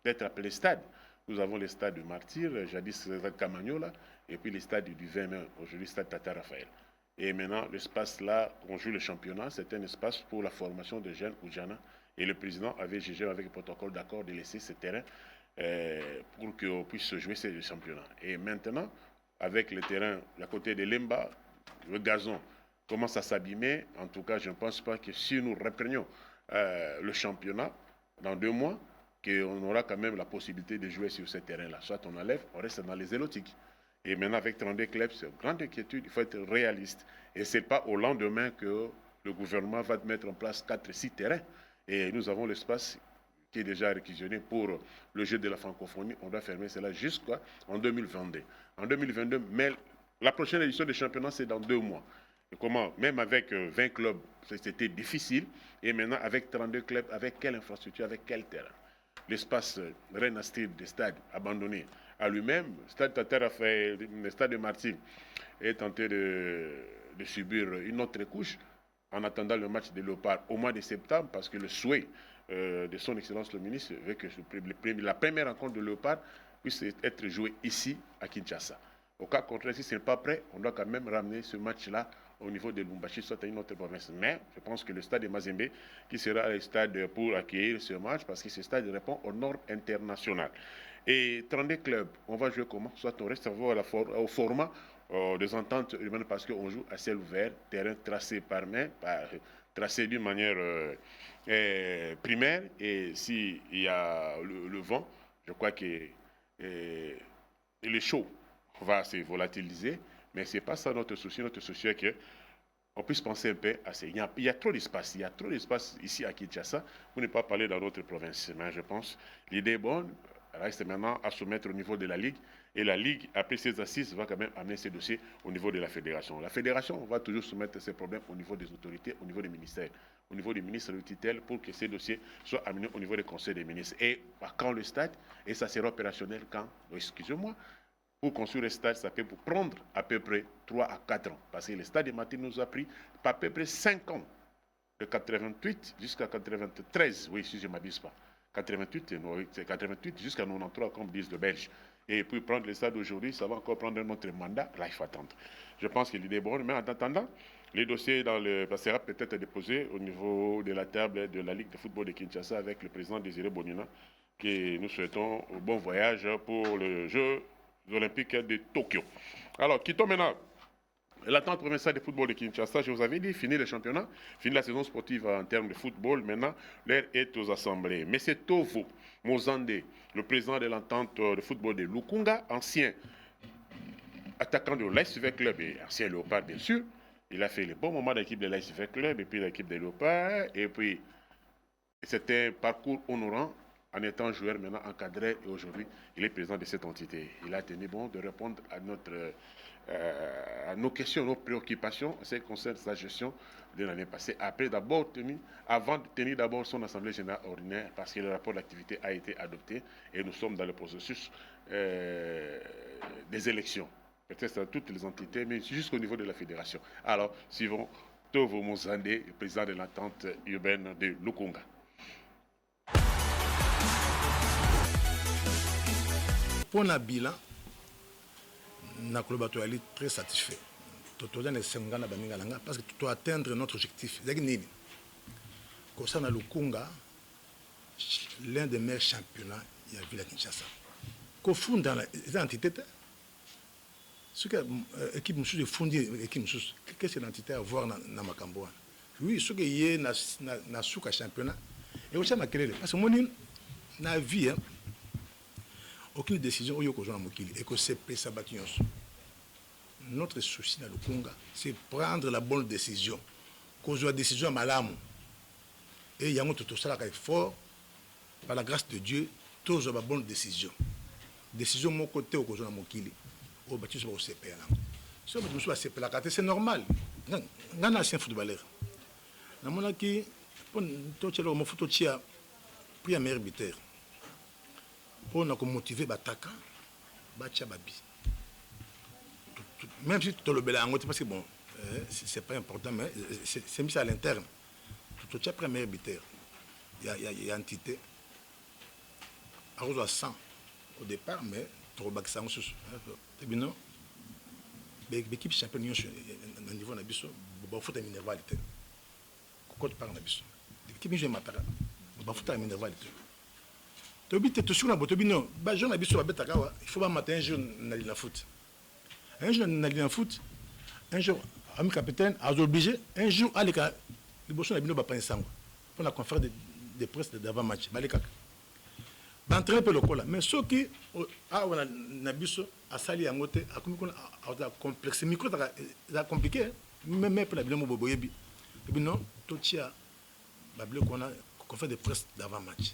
d'être appelés stades. Nous avons le stade de Martyr, jadis le stade Camagnola, et puis le stade du 20 mai, aujourd'hui le stade Tata Raphaël. Et maintenant, l'espace là, on joue le championnat, c'est un espace pour la formation de jeunes Oudjana. Et le président avait jugé avec le protocole d'accord de laisser ce terrain pour qu'on puisse se jouer ce championnat. Et maintenant, avec le terrain à côté de Lemba, le gazon commence à s'abîmer. En tout cas, je ne pense pas que si nous reprenions le championnat dans 2 mois, qu'on aura quand même la possibilité de jouer sur ce terrain-là. Soit on enlève, on reste dans les élotiques. Et maintenant, avec 32 clubs, c'est une grande inquiétude, il faut être réaliste. Et ce n'est pas au lendemain que le gouvernement va mettre en place 4-6 terrains. Et nous avons l'espace qui est déjà réquisitionné pour le jeu de la francophonie. On doit fermer cela jusqu'en 2022. En 2022, mais la prochaine édition du championnat, c'est dans 2 mois. Et comment, même avec 20 clubs, c'était difficile. Et maintenant, avec 32 clubs, avec quelle infrastructure, avec quel terrain? L'espace Renastide des stades abandonnés à lui-même, le stade Tata Raphaël, le stade de Martyr est tenté de subir une autre couche en attendant le match de Léopard au mois de septembre, parce que le souhait de son Excellence le ministre veut que la première rencontre de Léopard puisse être jouée ici à Kinshasa. Au cas contraire, si ce n'est pas prêt, on doit quand même ramener ce match-là au niveau de Lumbashi, soit à une autre province. Mais je pense que le stade de Mazembe, qui sera le stade pour accueillir ce match, parce que ce stade répond aux normes internationales. Et 32 clubs, on va jouer comment? Soit on reste au format des ententes humaines, parce qu'on joue à ciel ouvert, terrain tracé par main, tracé d'une manière primaire, et s'il y a le vent, je crois que le chaud va se volatiliser, mais ce n'est pas ça notre souci. Notre souci est qu'on puisse penser un peu à ça. Il y a trop d'espace, ici à Kinshasa, pour ne pas parler dans d'autres provinces. Mais je pense l'idée est bonne. reste maintenant à soumettre au niveau de la Ligue. Et la Ligue, après ses assises, va quand même amener ces dossiers au niveau de la fédération. La fédération va toujours soumettre ces problèmes au niveau des autorités, au niveau des ministères, au niveau des ministres de tutelle, pour que ces dossiers soient amenés au niveau des conseils des ministres. Et quand le stade, et ça sera opérationnel quand, excusez-moi, pour construire le stade, ça peut prendre à peu près 3 à 4 ans. Parce que le stade de Martine nous a pris à peu près 5 ans. De 88 jusqu'à 93, oui, si je ne m'abuse pas. 88, c'est 88 jusqu'à 93, comme disent les Belges. Et puis prendre le stade aujourd'hui, ça va encore prendre un autre mandat. Là, il faut attendre. Je pense que l'idée est bonne, mais en attendant, les dossiers sera peut-être déposés au niveau de la table de la Ligue de football de Kinshasa avec le président Désiré Bonina, que nous souhaitons un bon voyage pour le Jeux olympiques de Tokyo. Alors, quittons maintenant l'attente provinciale de football de Kinshasa. Je vous avais dit, fini le championnat, fini la saison sportive en termes de football. Maintenant, l'heure est aux assemblées. Mais c'est Tovo Mozande, le président de l'entente de football de Lukunga, ancien attaquant de l'ASV Club et ancien Léopard, bien sûr. Il a fait le bon moment de l'équipe de l'ASV Club et puis l'équipe des Léopards. Et puis, c'était un parcours honorant en étant joueur maintenant encadré. Et aujourd'hui, il est président de cette entité. Il a tenu bon de répondre à nos questions, nos préoccupations en ce qui concerne sa gestion de l'année passée. Avant de tenir d'abord son assemblée générale ordinaire, parce que le rapport d'activité a été adopté et nous sommes dans le processus des élections. Peut-être à toutes les entités, mais jusqu'au niveau de la fédération. Alors, suivons Tovo Mozande, le président de l'entente urbaine de Lukunga. Pour le bilan, nous sommes très satisfaits. Parce que tu dois atteindre notre objectif. Concernant Lukunga, l'un des meilleurs championnats, il y a vu à Kinshasa. Qu'au fond, dans les entités, ce que l'équipe de fondé, qu'est-ce que l'entité à voir dans Makamboa? Oui, ce qui est dans le championnat, et aussi parce que moi, dans la vie, aucune décision au Yoko Mokili et que c'est Pesabatios. Notre souci dans le Congo, c'est prendre la bonne décision. Qu'on soit décision à Malamu. Et il y a tout ça qui est fort, par la grâce de Dieu, tous ont la bonne décision. Décision de mon côté au Kozo Mokili. Au bâtiment au CP. C'est normal. Un ancien footballeur. Dans mon acquis, pour le foot, il a pris un meilleur arbitre. Pour nous motiver l'attaquant, même si tu le bel parce que bon, c'est pas important, mais c'est mis à l'interne. Tu as pris un meilleur arbitre. Il y a une entité. À 100 au départ, mais tu as bac ça en sous. Non, l'équipe championne au niveau de l'Abisso, il faut une minervalité. Quand tu parles d'Abisso, l'équipe je m'appelle, il faut une minervalité. Tu es sur la boîte, il faut pas matin un jour dans la foot. Un jour dans la foot, un jour, ami capitaine, a obligé, un jour, à l'écart, le bosson n'a pas pensé pour la conférence de presse d'avant-match. D'entraîner le col. Mais ceux qui ont sali à côté, à complexe, micro, c'est compliqué. Même pour la bilan, non, tout ça, qu'on fait des presse d'avant-match.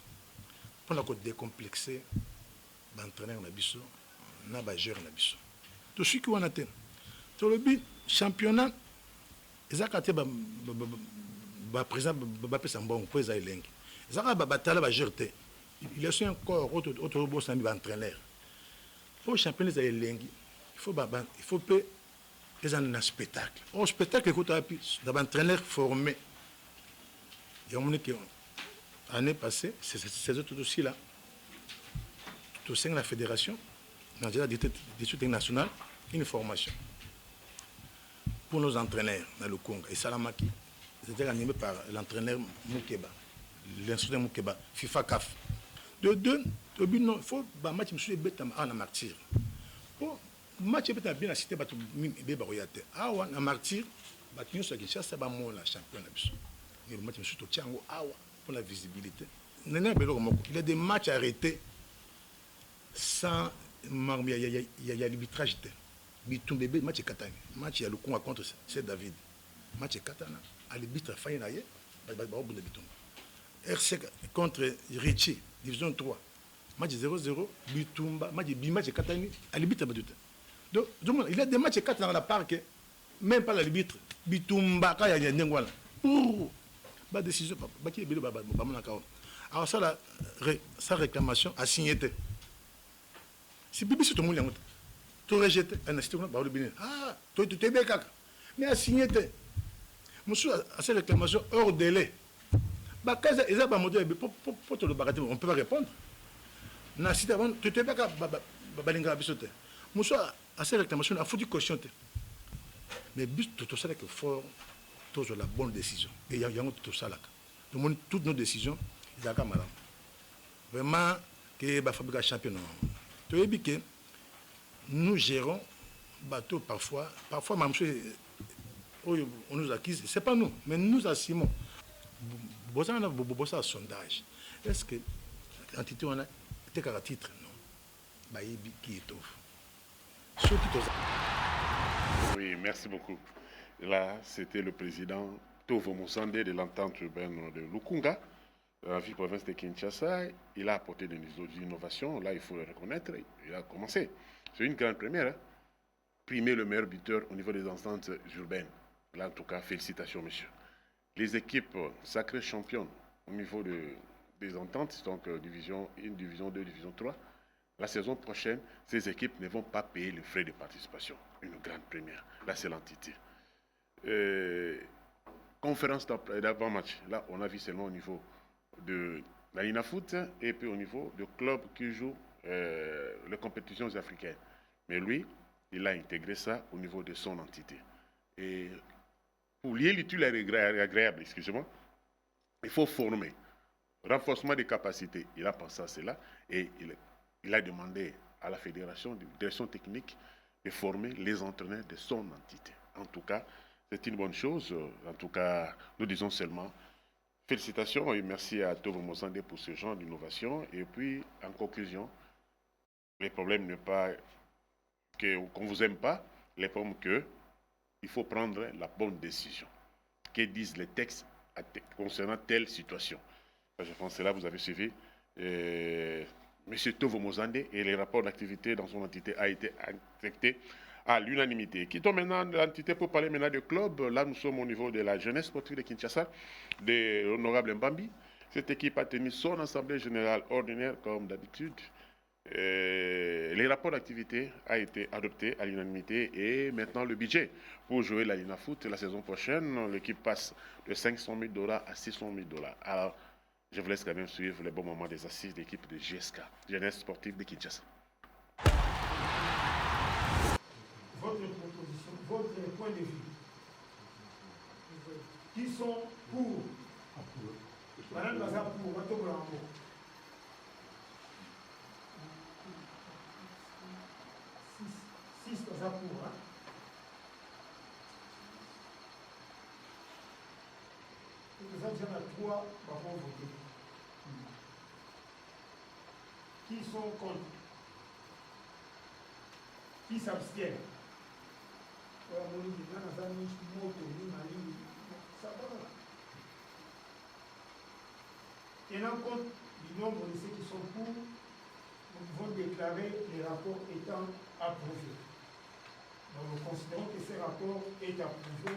Pour la décomplexer, d'entraîner en abisso, n'a pas géré en abisso. Tout ce qui on atteint. Sur le but, championnat, ils ont été présents, ils ont bon, ils ont été ils ont géré. Il y a encore autre boss entraîneur. Pour le championnat, il faut payer un spectacle. Au spectacle, il y a un entraîneur formé. Il y a un moment qui l'année passée, ces autres dossiers-là, tout au sein de la fédération, dans l'étude nationale, une formation pour nos entraîneurs dans le Congo. Et Salamaki, c'était animé par l'entraîneur Moukeba, l'instructeur Moukeba, FIFA CAF. De deux, il faut que le match soit en martyr. Pour le match soit bien à cité, il faut que le martyr, il faut que le champion. Le match soit pour la visibilité. Il y a des matchs arrêtés sans. Il y a l'arbitrage. Le match est Katana. Le match est le Congo contre c'est David. Le match est Katana. L'arbitre a failli naïe. RC contre Richie, division 3. match 0-0, Bitumba, match 4 ans, à l'arbitre. Donc, il y a des matchs 4 dans la parc, même pas l'arbitre. Bitumba, quand il y a un voilà. Pas décision, pas qui est bien, alors sa réclamation a signé. Si Bibi c'est tout le monde, tu rejettes un instant, ah, tu es bien caca. Mais a signé. Monsieur a cette réclamation hors délai. Bah, quand ils ont pas monté, pour te le barater, on peut pas répondre. Na si avant, tu es bien caca, balinga bisote. Monsieur a cette réclamation, a foutu caution. Mais but tout ça que fort, tout la bonne décision. Et il y a tout ça là. Donc toutes nos décisions, il y a quand même vraiment que la fabrication champion. Tu as dit que nous gérons bateau parfois même on nous accuse, c'est pas nous, mais nous assumons. Vous avez un sondage. Est-ce que l'entité on a été qu'à titre non? Bah qui est tout. Oui, merci beaucoup. Là, c'était le président Tovo Mosande de l'entente urbaine de Lukunga, la ville-province de Kinshasa. Il a apporté des innovations, là il faut le reconnaître, il a commencé. C'est une grande première. Hein? Primer le meilleur buteur au niveau des ententes urbaines. Là, en tout cas, félicitations, monsieur. Les équipes sacrées championnes au niveau des ententes, donc division 1, division 2, division 3. La saison prochaine, ces équipes ne vont pas payer les frais de participation. Une grande première. Là, c'est l'entité. Conférence d'avant-match. Là, on a vu seulement au niveau de la Linafoot et puis au niveau du club qui joue les compétitions africaines. Mais lui, il a intégré ça au niveau de son entité. Et pour lier l'utile à l'agréable, excusez-moi, il faut former. Renforcement des capacités. Il a pensé à cela et il a demandé à la fédération de direction technique de former les entraîneurs de son entité. En tout cas, c'est une bonne chose. En tout cas, nous disons seulement félicitations et merci à Tovo Mosande pour ce genre d'innovation. Et puis, en conclusion, les problèmes n'est pas qu'on ne vous aime pas, les problèmes qu'il faut prendre la bonne décision. Que disent les textes concernant telle situation? Je pense que là, vous avez suivi. M. Tovo Mosande et les rapports d'activité dans son entité a été accepté à l'unanimité. Quittons maintenant l'entité pour parler maintenant de club. Là, nous sommes au niveau de la jeunesse sportive de Kinshasa, de l'honorable Mbambi. Cette équipe a tenu son assemblée générale ordinaire comme d'habitude. Les rapports d'activité a été adopté à l'unanimité et maintenant le budget pour jouer la Linafoot la saison prochaine. L'équipe passe de $500 000 à $600 000. Alors, je vous laisse quand même suivre les bons moments des assises d'équipe de GSK, jeunesse sportive de Kinshasa. Votre proposition, votre point de vue. Qui sont pour? Madame Baza pour, Mato Blanco. Six Baza pour, hein? Et nous avons 3 pour voter. Qui sont contre? Qui s'abstiennent? Tenant compte du nombre de ceux qui sont pour, nous pouvons déclarer les rapports étant approuvés. Donc nous considérons que ces rapports est approuvé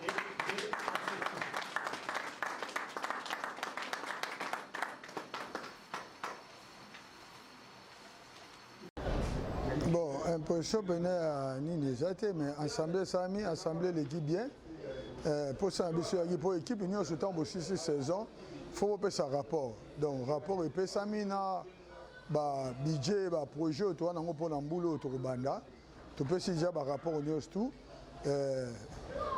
et accepté. Bon, impression venait à Nini Jate, mais assemblée Sami, assemblée l'équipe bien. Pour ça, pour l'équipe, nous sommes aussi 6 saisons. Il faut faire un rapport. Donc, rapport et Sami, na budget, projet, tu as un boulot autour de Banda. Tu peux déjà un rapport au tout.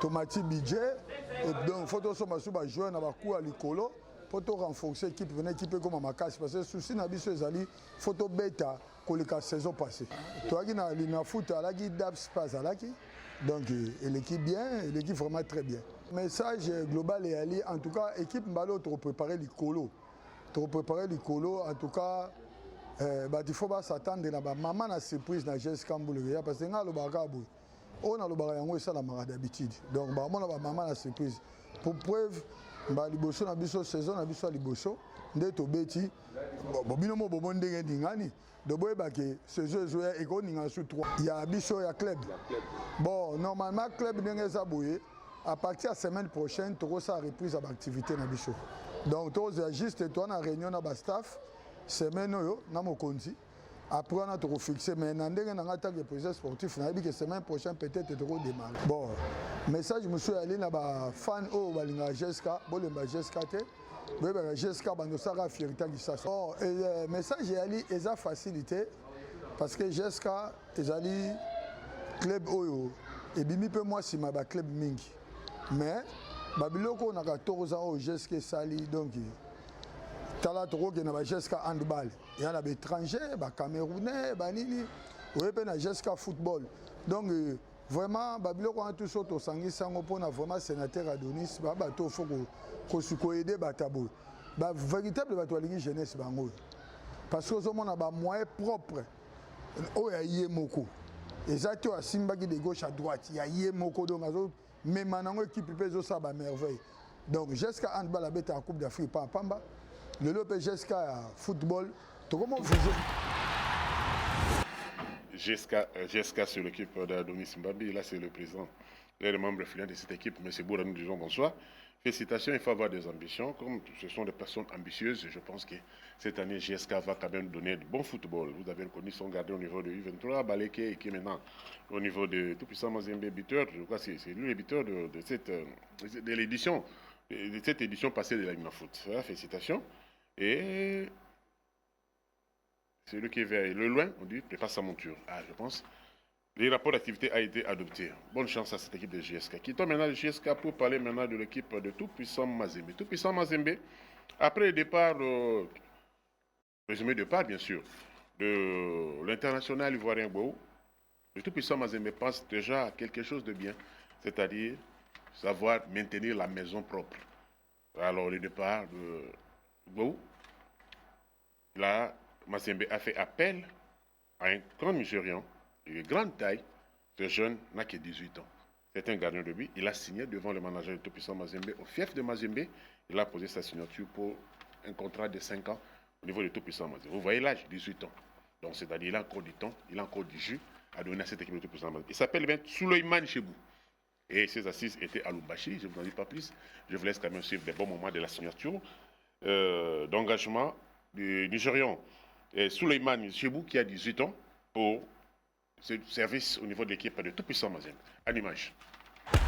Tomati budget. Et donc, il faut que tu jouer dans le coup à l'écolo. Pour renforcer l'équipe, venir équiper comme ma casse. Parce que le souci, c'est que il faut que bêta. La saison passée. Toi qui as une foot à la guide d'Abspas à la qui. Donc l'équipe bien, l'équipe vraiment très bien. Message global et allié, en tout cas, équipe Mbalo trop préparé du colo. Trop préparé du colo, en tout cas, il faut pas s'attendre à la maman à surprise dans GSK Mboulé parce que nous avons le bagabou. On a le bagabou ça la marade d'habitude. Donc maman a surprise. Pour preuve, Ba liboso na biso saison na biso liboso nde to beti bobino mo bobo ndenge dingani de boyeba ke saison ezoya ekoninga sous 3 ya biso ya club. Bon normalement club ndenge za boye à partir de la semaine prochaine toko sa reprise à l'activité na biso. Donc to juste toi na réunion na ba staff semaine oyo na mokonzi. Après on a tout fixé mais ndenge na ngata ke président sportif na bi que semaine prochaine peut-être toko démarrer. Bon message monsieur allé na ba fan o balinga Jessica bolemba Jessica te beba Jessica bando saka fierté qui ça. Bon message allé eza facilité parce que Jessica ezali club oyo et bimi pe moi si ma ba club mingi mais babiloko na 14 ans au Jessica sali donc tala toko ke na ba Jessica handball il y a des étrangers ba camerounais ba nini ouais pe na Jessica football donc vraiment babiloko en tout sorte au sangi sango pona vraiment sénateur Adonis ba bato faut ko suko aider batabo ba véritable bato alingi jeunesse bango parce que on a ba moyen propre o ya yemoko exacto a simbaki de gauche à droite il y a yemoko donc azo mais manango équipe peso ça ba merveille donc Jessica handball a bête en Coupe d'Afrique pas pamba le Lopé Jessica football tout comment vous Jessica sur l'équipe d'Adonis Mbabi, là c'est le président et le membre filial de cette équipe, M. Boura, nous disons bonsoir. Félicitations, il faut avoir des ambitions, comme ce sont des personnes ambitieuses, je pense que cette année Jessica va quand même donner de bon football. Vous avez reconnu son gardien au niveau de U23, Baleke, qui est maintenant au niveau de Tout-Puissant Mazembe, buteur, je crois que c'est lui le buteur de l'édition, de cette édition passée de la Ligue de foot. Félicitations. Et celui qui est vers le loin, on dit, prépare sa monture. Ah, je pense. Le rapport d'activité a été adopté. Bonne chance à cette équipe de GSK. Quittons maintenant le GSK pour parler maintenant de l'équipe de Tout-Puissant Mazembe. Tout-Puissant Mazembe, après le départ, résumé de départ bien sûr, de l'international ivoirien Bou, le Tout-Puissant Mazembe pense déjà à quelque chose de bien, c'est-à-dire savoir maintenir la maison propre. Alors le départ de Bou, là, Mazembe a fait appel à un grand Nigérian de grande taille. Ce jeune n'a que 18 ans. C'est un gardien de but. Il a signé devant le manager de Tout-Puissant Mazembe. Au fief de Mazembe, il a posé sa signature pour un contrat de 5 ans au niveau de Tout-Puissant Mazembe. Vous voyez l'âge, 18 ans. Donc c'est-à-dire qu'il a encore du temps, il a encore du jus à donner à cette équipe de Tout-Puissant Mazembe. Il s'appelle bien Souleymane Chebou. Et ses assises étaient à Lubumbashi. Je ne vous en dis pas plus. Je vous laisse quand même suivre les bons moments de la signature d'engagement du Nigérian. Souleymane Chebou qui a 18 ans pour ce service au niveau de l'équipe de Tout-Puissant Mazembe. En image.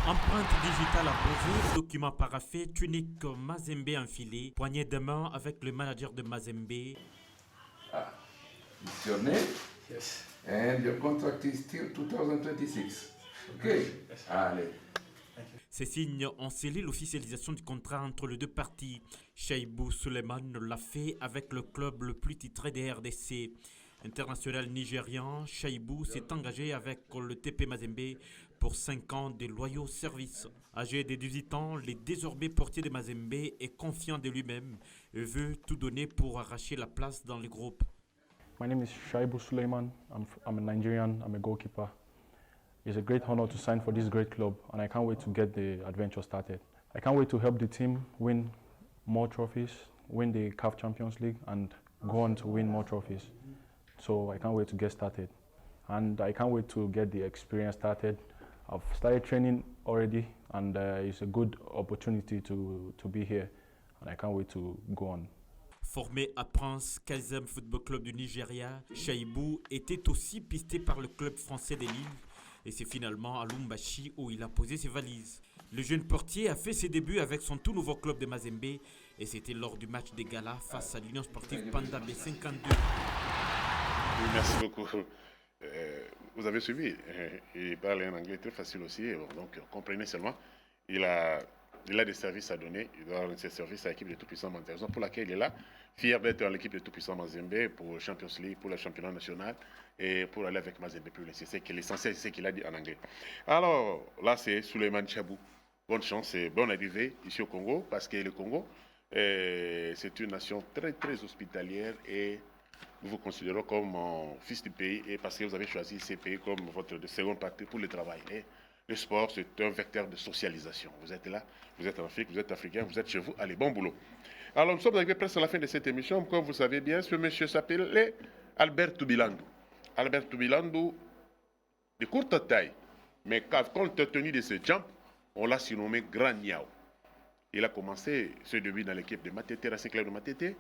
Empreinte digitale apposée, document paraffé, tunique Mazembe enfilée, poignée de main avec le manager de Mazembe. Ah, it's your name? Yes. And your contract is till 2026. Okay. Yes. Allez. Ces signes ont scellé l'officialisation du contrat entre les deux parties. Chaibou Suleiman l'a fait avec le club le plus titré des RDC. International nigérian, Chaibou s'est engagé avec le TP Mazembe pour 5 ans de loyaux services. Âgé de 18 ans, le désormais portier de Mazembe est confiant de lui-même et veut tout donner pour arracher la place dans le groupe. My name is Chaibou Suleiman. I'm a Nigerian. I'm a goalkeeper. It's a great honor to sign for this great club, and I can't wait to get the adventure started. I can't wait to help the team win more trophies, win the CAF Champions League, and go on to win more trophies. So I can't wait to get started. And I can't wait to get the experience started. I've started training already, and it's a good opportunity to be here. And I can't wait to go on. Formé à Prince Kazem Football Club du Nigeria, Chaibou était aussi pisté par le club français de Lille. Et c'est finalement à Lubumbashi où il a posé ses valises. Le jeune portier a fait ses débuts avec son tout nouveau club de Mazembe et c'était lors du match des galas face à l'Union Sportive Panda B52. Oui, merci beaucoup. Vous avez suivi, il parle un anglais très facile aussi, donc comprenez seulement. Il a des services à donner, il doit rendre ses services à l'équipe de Tout-Puissant Mazembe, raison pour laquelle il est là, fier d'être dans l'équipe de Tout-Puissant Mazembe pour le Champions League, pour le championnat national et pour aller avec Mazembe plus loin. C'est l'essentiel, c'est ce qu'il a dit en anglais. Alors là, c'est Souleymane Chebou. Bonne chance et bonne arrivée ici au Congo, parce que le Congo, c'est une nation très très hospitalière et nous vous considérons comme fils du pays et parce que vous avez choisi ces pays comme votre seconde patrie pour le travail. Et Le sport, c'est un vecteur de socialisation. Vous êtes là, vous êtes en Afrique, vous êtes africain, vous êtes chez vous, allez, bon boulot. Alors, nous sommes arrivés presque à la fin de cette émission. Comme vous savez bien, ce monsieur s'appelle Albert Tubilandu. Albert Tubilandu, de courte taille, mais compte tenu de ses jambes, on l'a surnommé Grand Niao. Il a commencé ses débuts dans l'équipe de Matete, Racing Club de Matete.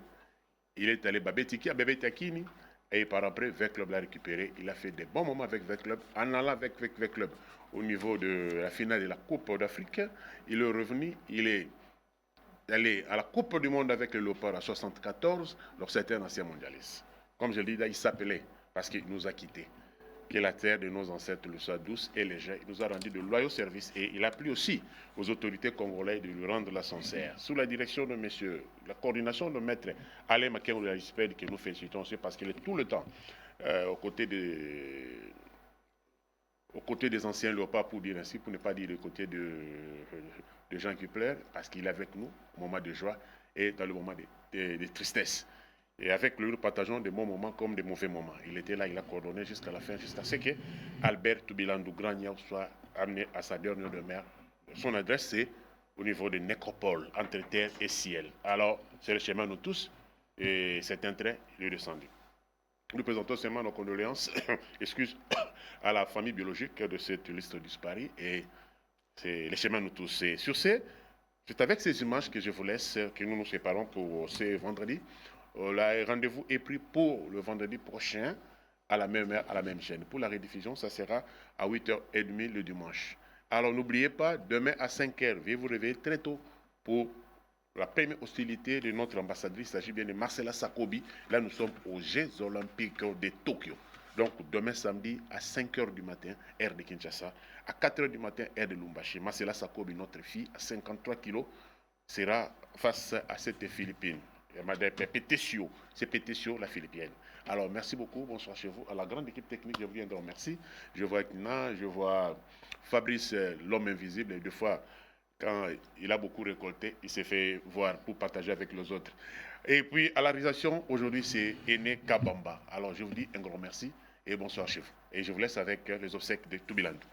Il est allé à Bebetakini. Et par après, Vec Club l'a récupéré. Il a fait des bons moments avec Vec Club. En allant avec Vec Club au niveau de la finale de la Coupe d'Afrique, il est revenu. Il est allé à la Coupe du Monde avec le Léopard à 74. Donc c'était un ancien mondialiste. Comme je l'ai dit, il s'appelait parce qu'il nous a quittés. Que la terre de nos ancêtres le soit douce et légère. Il nous a rendu de loyaux services et il a plu aussi aux autorités congolaises de lui rendre la sincère. Sous la direction de monsieur, la coordination de maître Alain Makengo de la RISPED que nous félicitons aussi parce qu'il est tout le temps aux côtés des anciens léopards, pour dire ainsi, pour ne pas dire aux côtés de gens qui pleurent, parce qu'il est avec nous au moment de joie et dans le moment de tristesse. Et avec lui, nous partageons des bons moments comme des mauvais moments. Il était là, il a coordonné jusqu'à la fin, jusqu'à ce que Albert Tubilandu Grand Niao soit amené à sa dernière demeure. Son adresse, c'est au niveau de Nécropole, entre terre et ciel. Alors, c'est le chemin nous tous, et c'est un train, il est descendu. Nous présentons seulement nos condoléances, excuses, à la famille biologique de cette liste disparue, et c'est le chemin nous tous. Et sur ce, c'est avec ces images que je vous laisse, que nous nous séparons pour ce vendredi. Le rendez-vous est pris pour le vendredi prochain à la même heure, à la même chaîne. Pour la rediffusion, ça sera à 8h30 le dimanche. Alors n'oubliez pas, demain à 5h, veuillez vous réveiller très tôt pour la première hostilité de notre ambassadrice. Il s'agit bien de Marcela Sakobi. Là, nous sommes aux Jeux Olympiques de Tokyo. Donc demain samedi à 5h du matin, heure de Kinshasa, à 4h du matin, heure de Lumbashi. Marcela Sakobi, notre fille, à 53 kilos, sera face à cette Philippine. Madame Pétessio, c'est Pétessio, la Philippienne. Alors, merci beaucoup, bonsoir chez vous. À la grande équipe technique, je vous viens de remercier. Je vois Ekna, je vois Fabrice, l'homme invisible, et deux fois, quand il a beaucoup récolté, il s'est fait voir pour partager avec les autres. Et puis, à la réalisation, aujourd'hui, c'est Aîné Kabamba. Alors, je vous dis un grand merci et bonsoir chez vous. Et je vous laisse avec les obsèques de Tubilandu.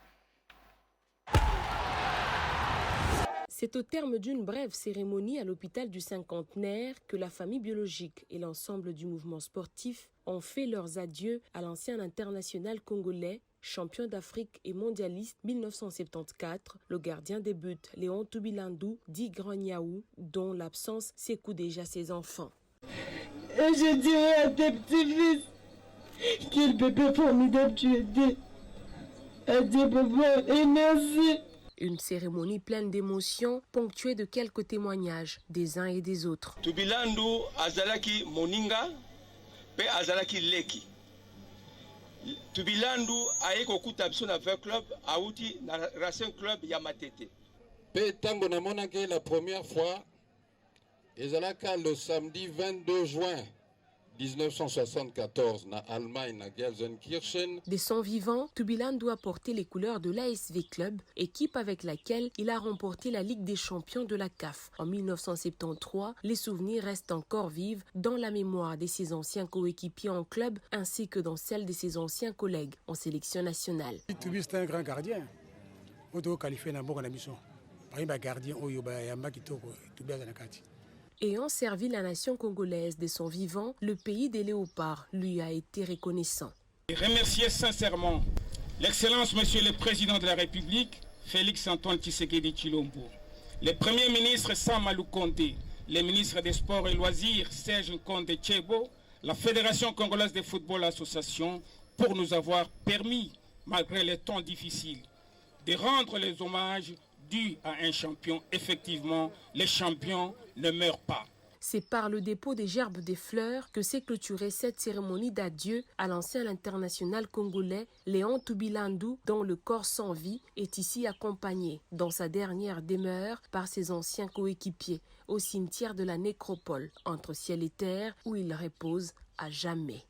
C'est au terme d'une brève cérémonie à l'hôpital du Cinquantenaire que la famille biologique et l'ensemble du mouvement sportif ont fait leurs adieux à l'ancien international congolais, champion d'Afrique et mondialiste 1974, le gardien des buts Léon Tubilandu, dit Grand Niao, dont l'absence secoue déjà ses enfants. Et je dirais à tes petits-fils, quel bébé formidable tu étais. Adieu papa et merci. Une cérémonie pleine d'émotions, ponctuée de quelques témoignages des uns et des autres. Tubilandu azalaki moninga, pe azalaki leki. Tubilandu aeko kuta biso na Vec Club, auti na Racing Club ya Matete. Pe tango na monake la première fois, ezalaka le samedi 22 juin 1974 na Allemagne, na Gelsenkirchen. De son vivant, Tubilandu a porté les couleurs de l'ASV Club, équipe avec laquelle il a remporté la Ligue des champions de la CAF. En 1973, les souvenirs restent encore vifs dans la mémoire de ses anciens coéquipiers en club ainsi que dans celle de ses anciens collègues en sélection nationale. Tubi c'est un grand gardien. On doit qualifier na bonne mission. Par exemple, gardien oyoba yamba kitoko Tubi azanakati. Ayant servi la nation congolaise de son vivant, le pays des léopards lui a été reconnaissant. Remercier sincèrement l'Excellence Monsieur le Président de la République, Félix-Antoine Tshisekedi Tshilombo, le Premier ministre Samalou Konté, les ministres des Sports et Loisirs Serge Nkonde Tchebo, la Fédération Congolaise de Football Association, pour nous avoir permis, malgré les temps difficiles, de rendre les hommages dû à un champion. Effectivement, les champions ne meurent pas. C'est par le dépôt des gerbes des fleurs que s'est clôturée cette cérémonie d'adieu à l'ancien international congolais Léon Tubilandu, dont le corps sans vie est ici accompagné dans sa dernière demeure par ses anciens coéquipiers au cimetière de la Nécropole, entre ciel et terre, où il repose à jamais.